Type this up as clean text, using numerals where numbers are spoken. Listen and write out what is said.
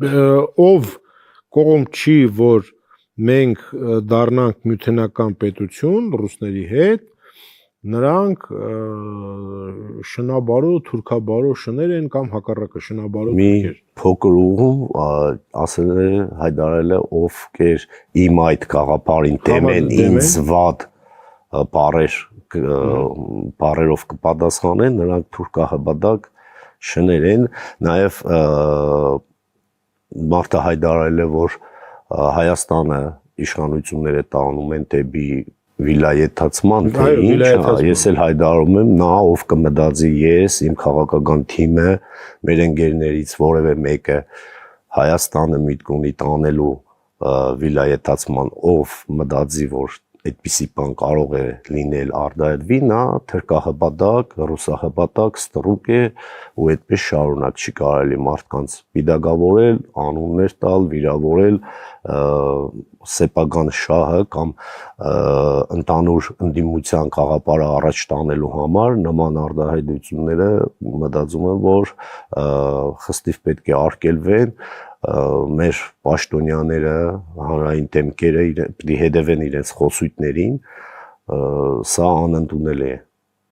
ով կողմ չի, որ մենք դառնանք միութենական պետություն ռուսների հետ, նրանք շնաբարո, թուրքաբարո շներ են կամ հակառակը շնաբարո թուրքեր։ Փոքր ուղում ասել է հայտարարել է ով կեր իմ այդ գաղափարին դեմ են ինձ վատ բառերով կպատասխանեն, նրանք թուրքահպատակ շներ են, նաև մարդը հայտարարել է, որ Հայաստանը իշխանությունները տանում են դեպի վիլայեթացման, թե ինչ, ես էլ հայտարարում եմ, նա ով կմտածի ես, իմ քաղաքական թիմը, մեր ընկերներից որևէ մեկը Հայաստանը միտք ունի տանելու վիլայեթացման, ով մտածի, որ այդպիսի բան կարող է լինել արտահայտվի, նա թրքահպատակ, ռուսահպատակ, ստրուկ է ու այդպես շարունակ չի կարելի մարդկանց պիտակավորել, անուններ տալ, վիրավորել սեփական շահը կամ ընդհանուր ընդդիմության գաղափարը առաջ տանելու համար նման արտահայտությունները մտածում եմ, որ խստիվ պետք է արգելվեն, մեր պաշտոնյաները, հանրային դեմքերը պետք է հետևեն իրենց խոսույթներին, սա անընդունել է։